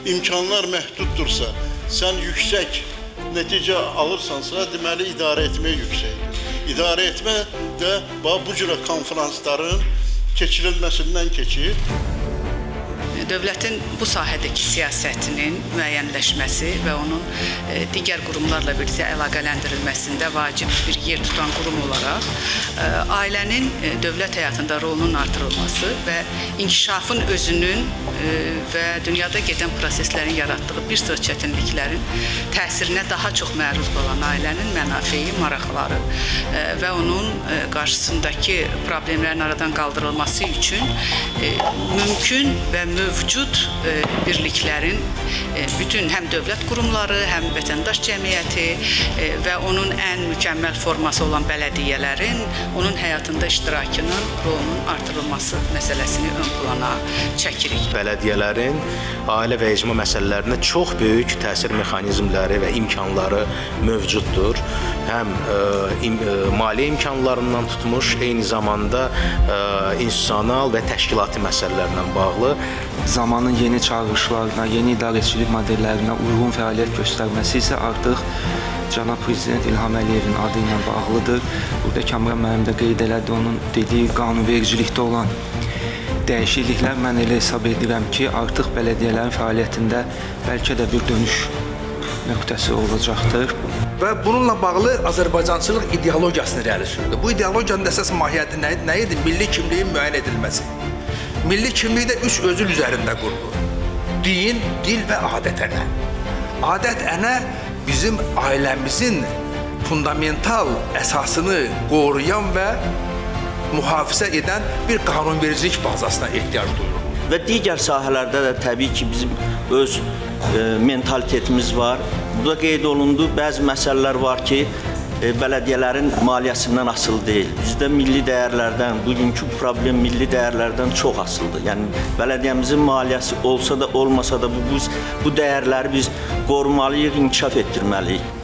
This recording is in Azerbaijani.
imkanlar məhduddursa, sən yüksək nəticə alırsansa, deməli idarə etmə yüksəkdir. İdarə etmə də bu cürə konferansların keçirilməsindən keçir. Dövlətin bu sahədəki siyasətinin müəyyənləşməsi və onun digər qurumlarla birlikdə əlaqələndirilməsində vacib bir yer tutan qurum olaraq ailənin dövlət həyatında rolunun artırılması və inkişafın özünün və dünyada gedən proseslərin yaratdığı bir sıra çətinliklərin təsirinə daha çox məruz qalan ailənin mənafeyi, maraqları və onun qarşısındakı problemlərin aradan qaldırılması üçün mümkün və mövcud birliklərin bütün həm dövlət qurumları, həm vətəndaş cəmiyyəti və onun ən mükəmməl forması olan bələdiyyələrin onun həyatında iştirakının, rolunun artırılması məsələsini ön plana çəkirik. Bələdiyyələrin ailə və icma məsələlərinə çox böyük təsir mexanizmləri və imkanları mövcuddur. Həm maliyyə imkanlarından tutmuş, eyni zamanda institusional və təşkilati məsələlərlə bağlı. Zamanın yeni çağırışlarına, yeni idarəçilik modellərinə uyğun fəaliyyət göstərməsi isə artıq Cənab Prezident İlham Əliyevin adı ilə bağlıdır. Burada Kamran müəllim də qeyd elədi, onun dediyi qanunvericilikdə olan dəyişikliklər mən elə hesab edirəm ki, artıq bələdiyyələrin fəaliyyətində bəlkə də bir dönüş nöqtəsi olacaqdır. Və bununla bağlı Azərbaycançılıq ideologiyasını irəli sürdü. Bu ideologiyanın əsas mahiyyəti nə idi? Milli kimliyin müəyyən edilməsi. Milli kimlik də üç özül üzərində qurulur. Din, dil və adət-ənə. Adət-ənə bizim ailəmizin fundamental əsasını qoruyan və mühafizə edən bir qanunvericilik bazasına ehtiyac duyurur. Və digər sahələrdə də təbii ki, bizim öz mentalitetimiz var. Burada qeyd olundu, bəzi məsələlər var ki, bələdiyyələrin maliyyəsindən asılı deyil. Bizdə milli dəyərlərdən, bugünkü problem milli dəyərlərdən çox asılıdır. Yəni, bələdiyyəmizin maliyyəsi olsa da, olmasa da bu dəyərləri biz qorumalıyıq, inkişaf etdirməliyik.